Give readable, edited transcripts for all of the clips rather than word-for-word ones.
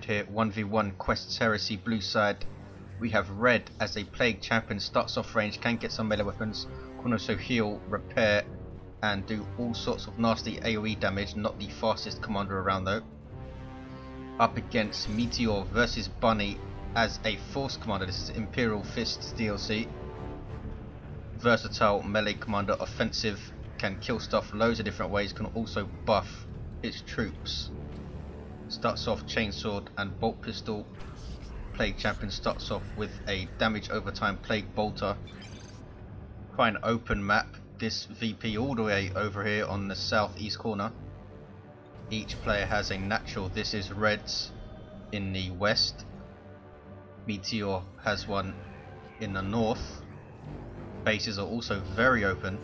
here. 1v1 Quest's Heresy blue side. We have red as a plague champion, starts off range, can get some melee weapons, can also heal, repair and do all sorts of nasty AoE damage. Not the fastest commander around though. Up against MeteorVsBunny as a force commander. This is Imperial Fists DLC. Versatile melee commander, offensive, can kill stuff loads of different ways, can also buff its troops. Starts off chainsword and bolt pistol. Plague champion starts off with a damage over time plague bolter. Quite an open map. This VP all the way over here on the southeast corner. Each player has a natural. This is reds in the west. Meteor has one in the north. Bases are also very open.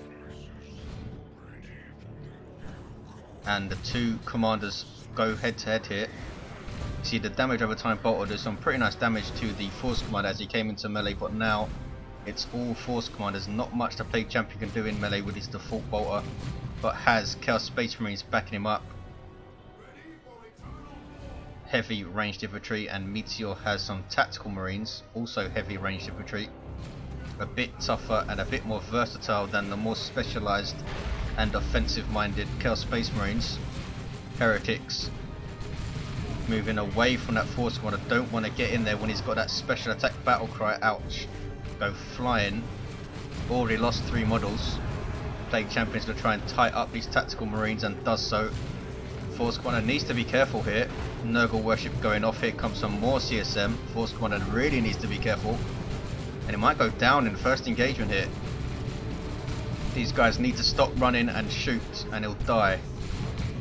And the two commanders go head to head here. See the damage over time bolter does some pretty nice damage to the force commander as he came into melee, but now it's all force commanders. Not much the plague champion can do in melee with his default bolter, but has Chaos Space Marines backing him up. Heavy ranged infantry, and Meteor has some tactical marines, also heavy ranged infantry. A bit tougher and a bit more versatile than the more specialized and offensive minded Chaos Space Marines. Heretics moving away from that force commander, don't want to get in there when he's got that special attack battle cry. Ouch. Go flying. Already lost 3 models. Plague champion's going to try and tie up these tactical marines and does so. Force commander needs to be careful here. Nurgle worship going off. Here comes some more CSM. Force commander really needs to be careful, and it might go down in the first engagement here. These guys need to stop running and shoot and he'll die,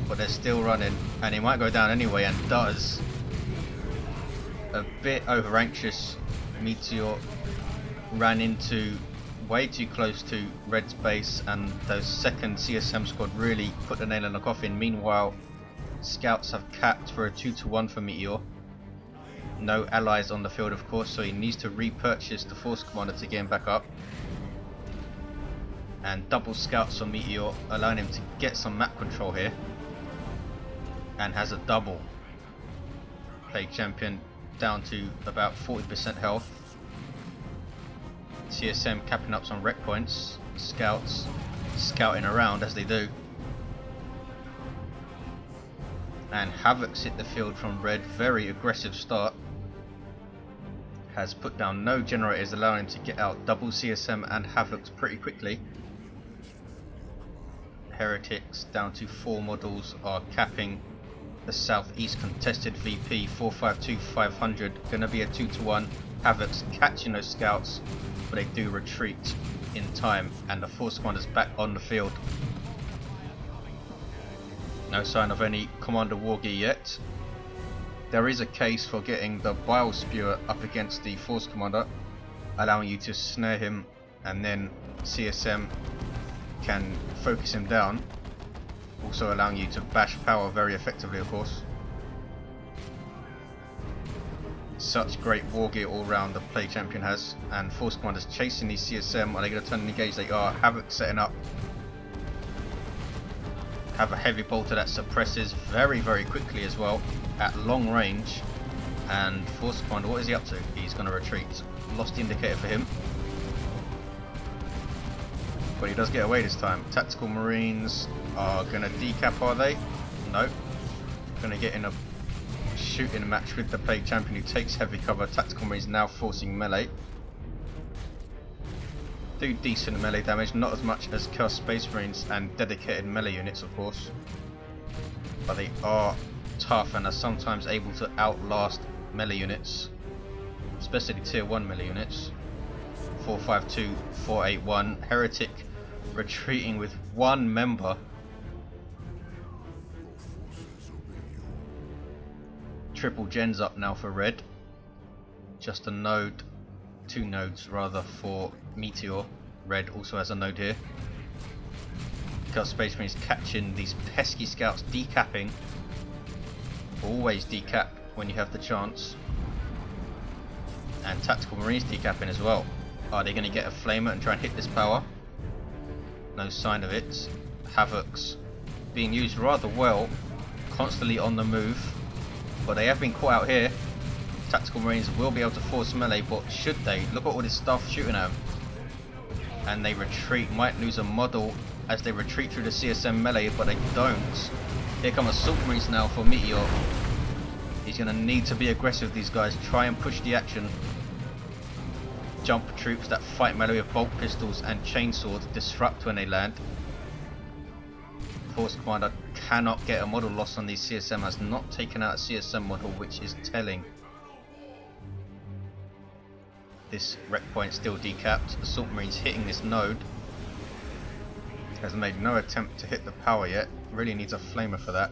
but they're still running and he might go down anyway, and does. A bit over anxious. Meteor ran into way too close to red's base, and those second CSM squad really put the nail in the coffin. Meanwhile, scouts have capped for a 2-to-1 for Meteor. No allies on the field of course, so he needs to repurchase the force commander to get him back up. And double scouts on Meteor, allowing him to get some map control here. And has a double. Plague champion down to about 40% health. CSM capping up some rec points. Scouts scouting around as they do. And Havoc's hit the field from red. Very aggressive start. Has put down no generators, allowing him to get out double CSM and Havoc's pretty quickly. Heretics down to 4 models are capping the southeast contested VP. 452-500, gonna be a 2-to-1. Havoc's catching those scouts, but they do retreat in time, and the force commander's back on the field. No sign of any commander war gear yet. There is a case for getting the bile spewer up against the force commander, allowing you to snare him, and then CSM can focus him down, also allowing you to bash power very effectively of course. Such great war gear all round the plague champion has, and force commanders chasing these CSM. Are they going to turn and engage? They are. Havoc setting up. Have a heavy bolter that suppresses very quickly as well at long range. And force commander, what is he up to? He's going to retreat. Lost the indicator for him, but he does get away this time. Tactical marines are going to decap, are they? No. Going to get in a shooting match with the plague champion who takes heavy cover. Tactical marines now forcing melee. Do decent melee damage, not as much as Chaos Space Marines and dedicated melee units of course, but they are tough and are sometimes able to outlast melee units, especially tier 1 melee units. 452-481. Heretic retreating with 1 member. Triple gens up now for red. Just a node, 2 nodes rather for Meteor. Red also has a node here. Chaos Space Marines catching these pesky scouts, decapping. Always decap when you have the chance. And tactical marines decapping as well. Are they going to get a flamer and try and hit this power? No sign of it. Havoc's being used rather well, constantly on the move. but they have been caught out here. Tactical Marines will be able to force melee, but should they? Look at all this stuff shooting at them. And they retreat, might lose a model as they retreat through the CSM melee, but they don't. Here come Assault Marines now for Meteor. He's going to need to be aggressive, these guys. Try and push the action. Jump troops that fight melee with bolt pistols and chainswords disrupt when they land. Force Commander cannot get a model loss on these CSM, has not taken out a CSM model, which is telling. This wreck point still decapped. Assault Marines hitting this node. Has made no attempt to hit the power yet. Really needs a flamer for that.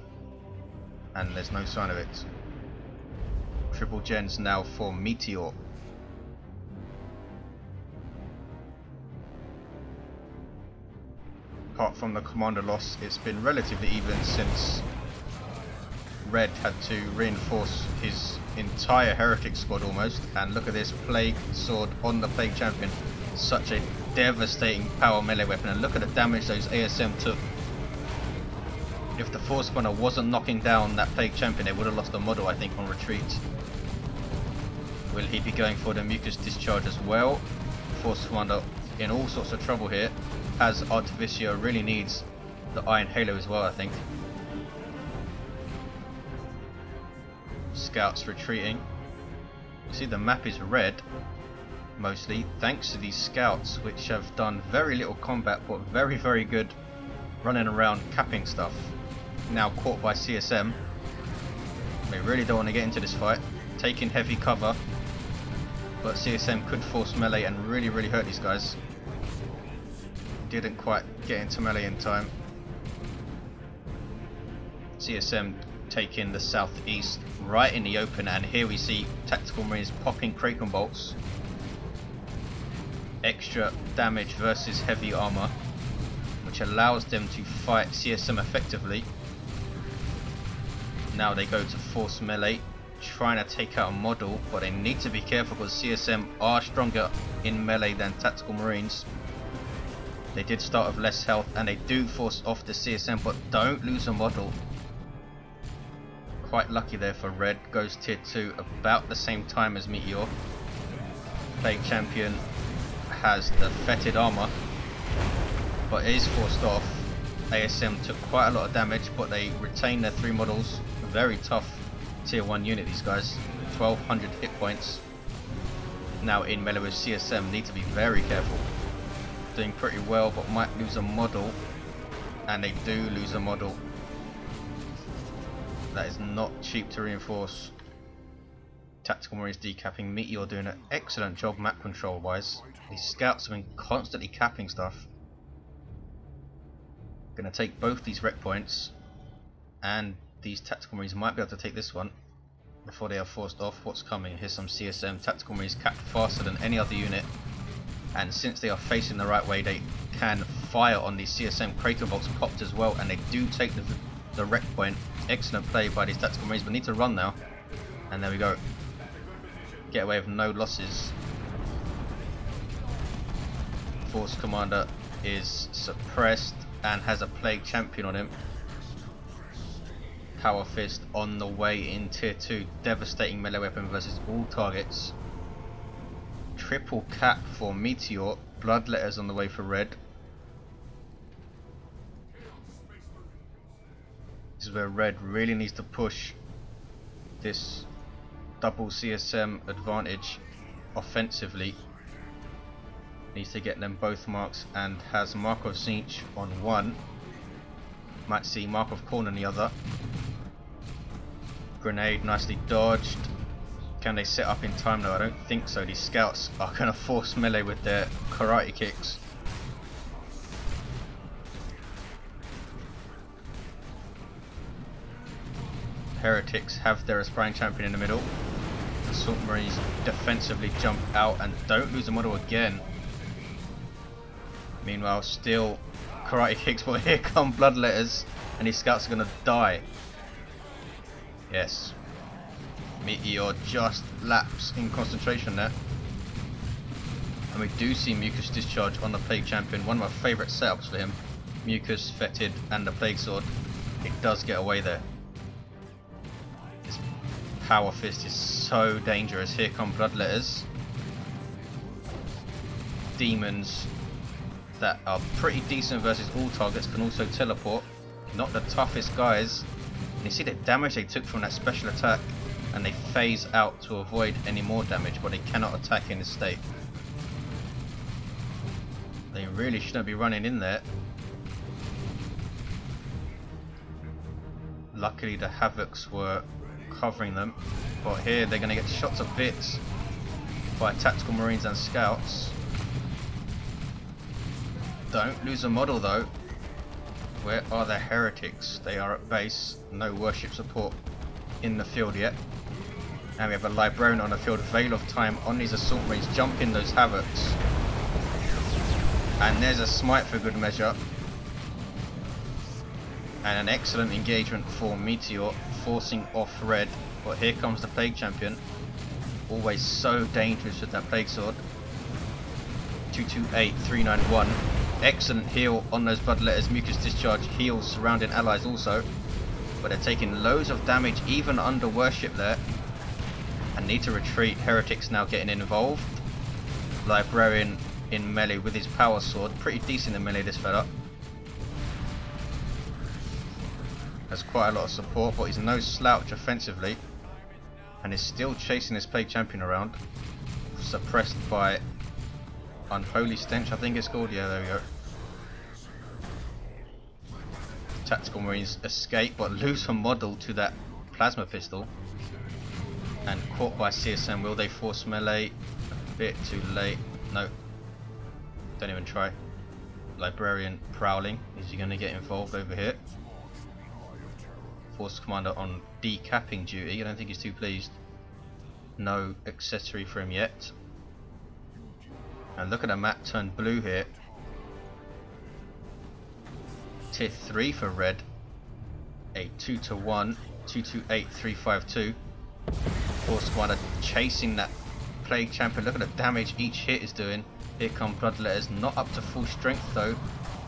And there's no sign of it. Triple gens now for Meteor. Apart from the commander loss, it's been relatively even since Red had to reinforce his entire heretic squad almost. And look at this plague sword on the plague champion. Such a devastating power melee weapon, and look at the damage those ASM took. If the force spawner wasn't knocking down that plague champion, they would have lost the model, I think, on retreat. Will he be going for the mucus discharge as well? Force commander in all sorts of trouble here, as Artificio really needs the Iron Halo as well, I think. Scouts retreating. You see the map is red, mostly thanks to these scouts, which have done very little combat but very, very good running around capping stuff. Now caught by CSM. They really don't want to get into this fight. Taking heavy cover, but CSM could force melee and really, really hurt these guys. Didn't quite get into melee in time. CSM taking the southeast right in the open, and here we see Tactical Marines popping Kraken bolts. Extra damage versus heavy armor, which allows them to fight CSM effectively. Now they go to force melee, trying to take out a model, but they need to be careful because CSM are stronger in melee than Tactical Marines. They did start with less health, and they do force off the CSM, but don't lose a model. Quite lucky there for Red. Goes tier 2 about the same time as Meteor. Plague Champion has the fetid armor, but is forced off. ASM took quite a lot of damage, but they retain their 3 models. Very tough tier 1 unit, these guys. 1200 hit points. Now in melee with CSM, need to be very careful. Doing pretty well, but might lose a model, and they do lose a model. That is not cheap to reinforce. Tactical Marines decapping. Meteor doing an excellent job map control wise. These scouts have been constantly capping stuff. Gonna take both these wreck points, and these Tactical Marines might be able to take this one before they are forced off. What's coming? Here's some CSM. Tactical Marines capped faster than any other unit, and since they are facing the right way, they can fire on these CSM. Kraken bolts popped as well, and they do take the wreck point. Excellent play by these Tactical Marines, but need to run now. And there we go. Get away with no losses. Force Commander is suppressed and has a Plague Champion on him. Power Fist on the way in tier 2. Devastating melee weapon versus all targets. Triple cap for Meteor. Bloodletters on the way for Red. This is where Red really needs to push this double CSM advantage offensively. Needs to get them both marks, and has Mark of Siege on one. Might see Mark of Corn on the other. Grenade nicely dodged. Can they set up in time though? I don't think so. These scouts are going to force melee with their karate kicks. Heretics have their aspiring champion in the middle. Assault Marines defensively jump out and don't lose a model again. Meanwhile, still karate kicks, but here come bloodletters, and these scouts are going to die. Yes. Meteor just laps in concentration there. And we do see Mucus Discharge on the Plague Champion. One of my favourite setups for him. Mucus, Fetid, and the Plague Sword. It does get away there. This Power Fist is so dangerous. Here come Bloodletters. Demons that are pretty decent versus all targets can also teleport. Not the toughest guys. And you see the damage they took from that special attack, and they phase out to avoid any more damage, but they cannot attack in this state. They really shouldn't be running in there. Luckily the Havocs were covering them, but here they're going to get shot to bits by Tactical Marines and Scouts. Don't lose a model though. Where are the Heretics? They are at base. No worship support in the field yet. And we have a Librarian on the field. Veil of Time on these Assault Marines. Jump in those Havocs. And there's a smite for good measure. And an excellent engagement for Meteor, forcing off Red. But here comes the Plague Champion. Always so dangerous with that Plague Sword. 228, 391. Excellent heal on those Bloodletters. Mucus Discharge heals surrounding allies also. But they're taking loads of damage even under worship there. And need to retreat. Heretics now getting involved. Librarian in melee with his power sword. Pretty decent in melee, this fella. Has quite a lot of support, but he's no slouch offensively. And is still chasing this Plague Champion around. Suppressed by Unholy Stench, I think it's called. Yeah, there we go. Tactical Marines escape, but lose a model to that plasma pistol. And caught by CSM. Will they force melee? A bit too late. No. Don't even try. Librarian prowling. Is he going to get involved over here? Force Commander on decapping duty. I don't think he's too pleased. No accessory for him yet. And look at the map turn blue here. Tier 3 for red. A 2-1. 228, 352. Force Commander chasing that Plague Champion. Look at the damage each hit is doing. Here come Bloodletters. Not up to full strength though.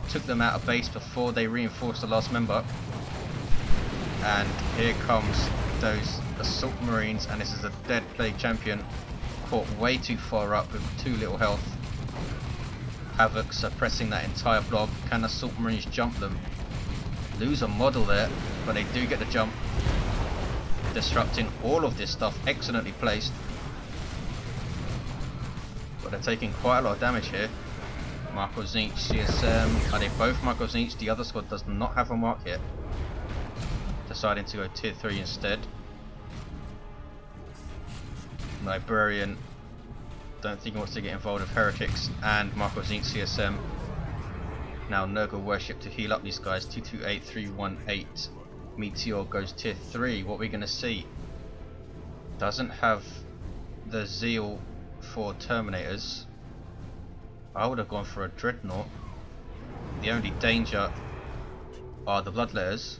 Took them out of base before they reinforced the last member. And here comes those Assault Marines, and this is a dead Plague Champion. Caught way too far up with too little health. Havoc suppressing that entire blob. Can Assault Marines jump them? Lose a model there, but they do get the jump. Disrupting all of this stuff. Excellently placed. But they're taking quite a lot of damage here. Marco Zinch, CSM. Are they both Marco Zinch? The other squad does not have a mark yet. Deciding to go tier 3 instead. Librarian, don't think he wants to get involved with Heretics, and Marco Zinch CSM. Now Nurgle Worship to heal up these guys. 228, 318. Meteor goes tier 3. What are we going to see? Doesn't have the zeal for Terminators. I would have gone for a Dreadnought. The only danger are the Bloodletters,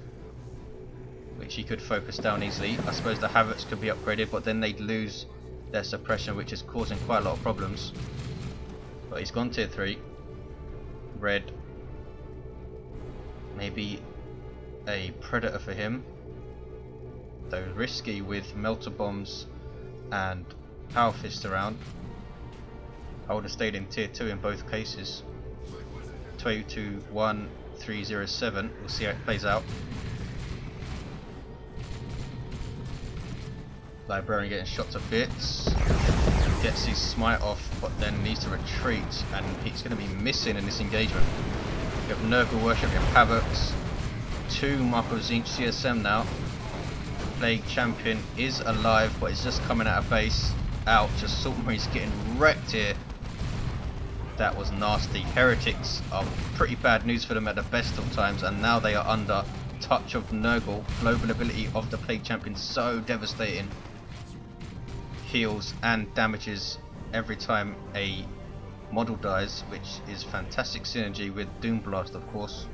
which he could focus down easily. I suppose the Havocs could be upgraded, but then they'd lose their suppression, which is causing quite a lot of problems. But he's gone tier 3. Red. Maybe a Predator for him. Though risky with Melter Bombs and Power Fist around. I would have stayed in tier 2 in both cases. 221, 307. We'll see how it plays out. Librarian getting shot to bits. Gets his smite off, but then needs to retreat, and he's going to be missing in this engagement. We have Nurgle Worship and Havocs. 2 Marco Zinch CSM now. Plague Champion is alive, but he's just coming out of base. Ouch, Assault Marines getting wrecked here. That was nasty. Heretics are pretty bad news for them at the best of times, and now they are under touch of Nurgle. Global ability of the Plague Champion, so devastating. Heals and damages every time a model dies, which is fantastic synergy with Doom Blast, of course.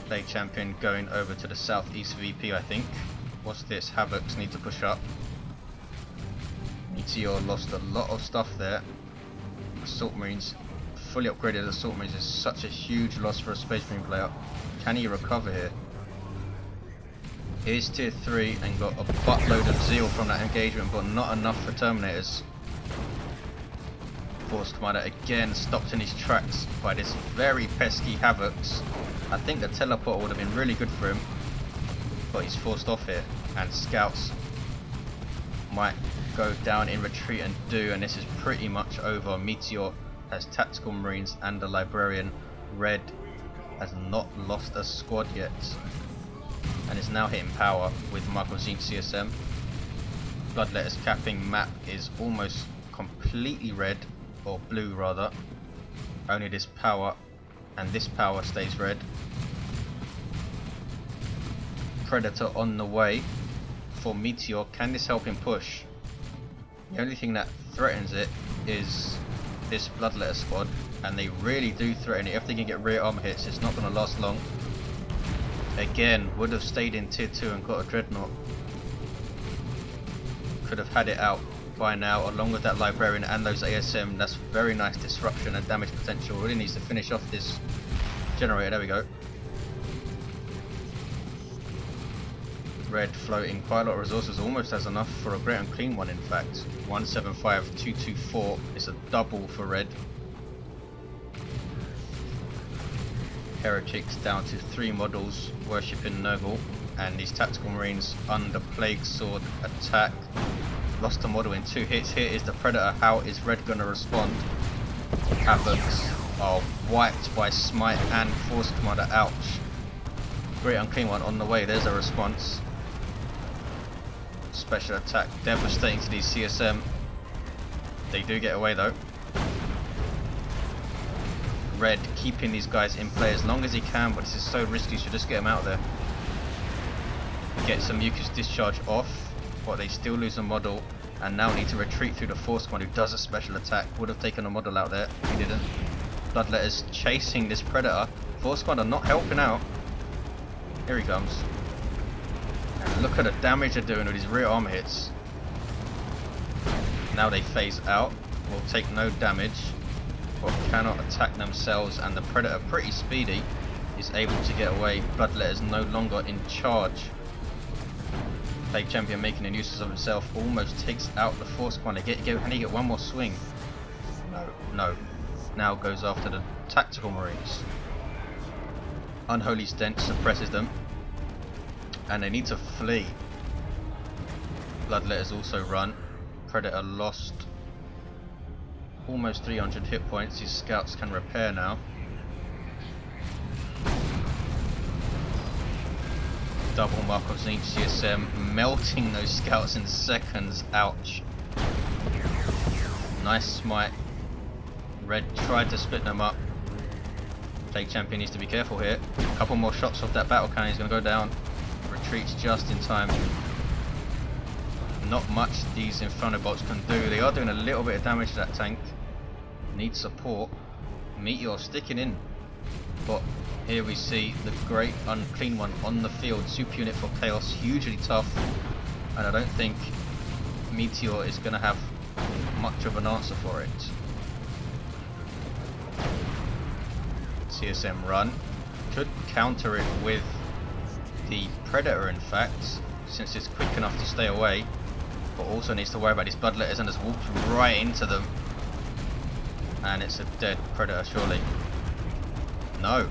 Plague Champion going over to the southeast VP, I think. What's this? Havocs need to push up. Meteor lost a lot of stuff there. Assault Marines, fully upgraded Assault Marines is such a huge loss for a Space Marine player. Can he recover here? Here's tier 3 and got a buttload of zeal from that engagement, but not enough for Terminators. Force Commander again stopped in his tracks by this very pesky Havocs. I think the teleport would have been really good for him, but he's forced off here, and Scouts might go down in retreat and DoW, and this is pretty much over. Meteor has Tactical Marines and the Librarian. Red has not lost a squad yet, and is now hitting power with Michael Zinc CSM. Bloodletter's capping map is almost completely red, or blue rather. Only this power and this power stays red. Predator on the way for Meteor. Can this help him push? The only thing that threatens it is this Bloodletter squad, and they really do threaten it. If they can get rear armor hits, it's not going to last long. Again, would have stayed in tier 2 and got a Dreadnought. Could have had it out by now, along with that Librarian and those ASM. That's very nice disruption and damage potential. Really needs to finish off this generator. There we go. Red floating quite a lot of resources, almost has enough for a Great Unclean One in fact. 175224 is a double for red. Heretics down to 3 models worshipping Nurgle, and these Tactical Marines under Plague Sword attack. Lost a model in 2 hits. Here is the Predator. How is red going to respond? Havocs are wiped by Smite and Force Commander. Ouch. Great Unclean One on the way. There's a response. Special attack devastating to these CSM. They do get away though. Red keeping these guys in play as long as he can, but this is so risky, so just get them out there. Get some mucus discharge off, but they still lose a model and now need to retreat through the Force Commander, who does a special attack. Would have taken a model out there, he didn't. Bloodletter's chasing this Predator. Force Commander not helping out. Here he comes. And look at the damage they're doing with these rear armor hits. Now they phase out, will take no damage, but cannot attack themselves, and the Predator, pretty speedy, is able to get away. Bloodletter's no longer in charge. Plague Champion making a nuisance of himself, almost takes out the Force Commander. Can he get one more swing? No. Now goes after the Tactical Marines. Unholy Stench suppresses them, and they need to flee. Bloodletter's also run. Predator lost almost 300 hit points. His scouts can repair now. Double mark of Zinc CSM, melting those scouts in seconds. Ouch. Nice smite. Red tried to split them up. Plague Champion needs to be careful here. A couple more shots off that battle cannon, he's going to go down. Retreats just in time. Not much these Inferno Bolts can do. They are doing a little bit of damage to that tank. Needs support. Meteor sticking in. But here we see the Great Unclean One on the field. Super unit for Chaos, hugely tough. And I don't think Meteor is going to have much of an answer for it. CSM run. Could counter it with the Predator in fact, since it's quick enough to stay away. But also needs to worry about these Bloodletters, and just walks right into them. And it's a dead Predator, surely. No.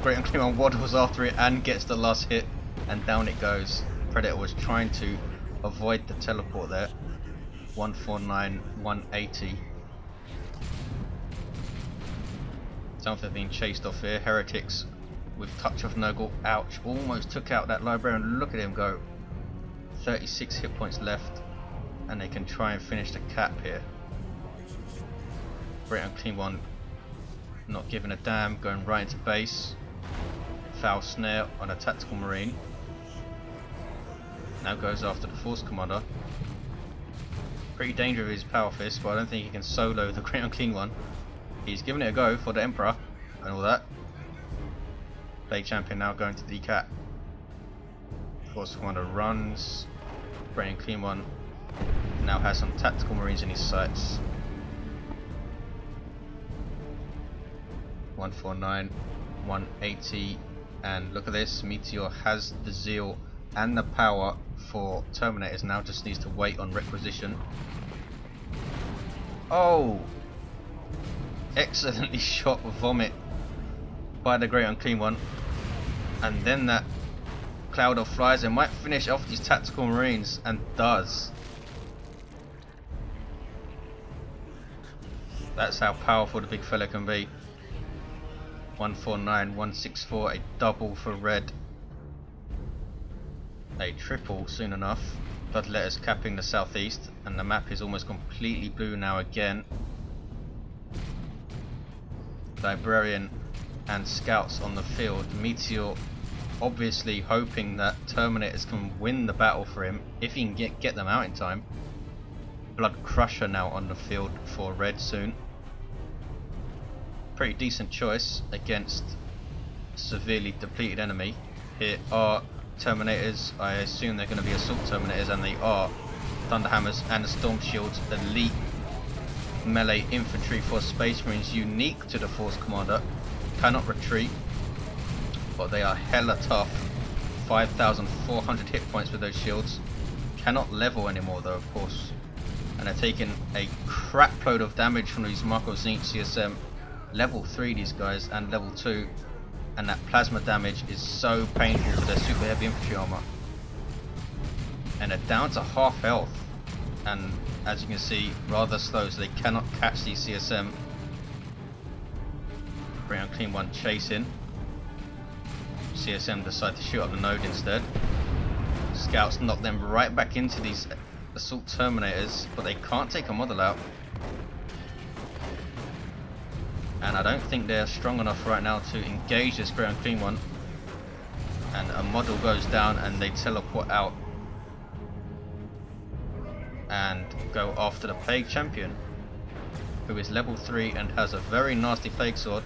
Great Unclean One waddles after it and gets the last hit, and down it goes. Predator was trying to avoid the teleport there. 149, 180. Something being chased off here. Heretics with touch of Nurgle. Ouch. Almost took out that Librarian. Look at him go. 36 hit points left, and they can try and finish the cap here. Great Unclean One not giving a damn, going right into base. Foul snare on a Tactical Marine. Now goes after the Force Commander. Pretty dangerous with his Power Fist, but I don't think he can solo the Great Unclean One. He's giving it a go for the Emperor and all that. Plague Champion now going to decap. Force Commander runs. Great Unclean One now has some Tactical Marines in his sights. 149. 180, and look at this, Meteor has the zeal and the power for Terminators now, just needs to wait on requisition. Oh! Excellently shot Vomit by the Great Unclean One, and then that cloud of flies. It might finish off these tactical marines, and does. That's how powerful the big fella can be. 149, 164, a double for red, a triple soon enough. Bloodletters capping the southeast, and the map is almost completely blue now again. Librarian and scouts on the field. Meteor obviously hoping that Terminators can win the battle for him if he can get them out in time. Blood Crusher now on the field for red soon. Pretty decent choice against severely depleted enemy. Here are Terminators. I assume they're going to be assault Terminators, and they are. Thunderhammers and the Storm Shields, elite melee infantry for Space Marines, unique to the Force Commander. Cannot retreat, but they are hella tough. 5,400 hit points with those shields. Cannot level anymore though, of course. And they're taking a crap load of damage from these Markov Zenith CSM. Level 3 these guys, and level 2, and that plasma damage is so painful for their super heavy infantry armor. And they're down to half health, and as you can see, rather slow, so they cannot catch these CSM. Great Unclean One chasing. CSM decide to shoot up the node instead. Scouts knock them right back into these assault Terminators, but they can't take a model out. And I don't think they're strong enough right now to engage this Great Unclean One. And a model goes down and they teleport out and go after the Plague Champion, who is level 3 and has a very nasty Plague Sword.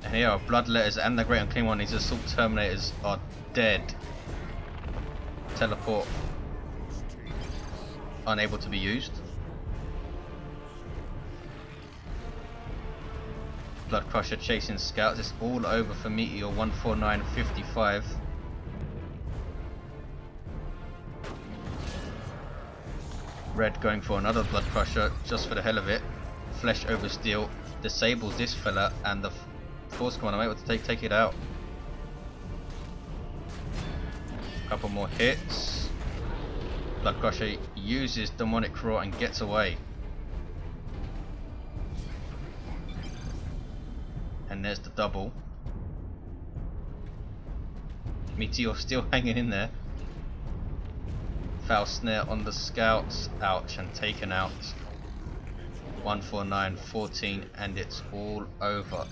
And here are Bloodletters and the Great Unclean One. These assault Terminators are dead. Teleport unable to be used. Blood Crusher chasing scouts. It's all over for Meteor. 149.55. Red going for another Blood Crusher just for the hell of it. Flesh over Steel disables this fella, and the Force Commander able to take it out. Couple more hits. Blood Crusher uses Demonic Roar and gets away. And there's the double. Meteor still hanging in there. Foul Snare on the scouts. Ouch, and taken out. 149.14, and it's all over.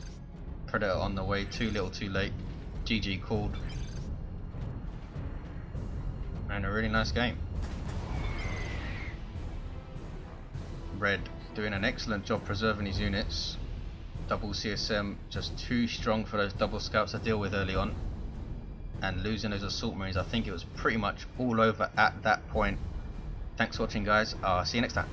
Predator on the way, too little too late. GG called. And a really nice game. Red doing an excellent job preserving his units. Double CSM just too strong for those double scouts to deal with early on, and losing those assault marines, I think it was pretty much all over at that point. Thanks for watching guys, I'll see you next time.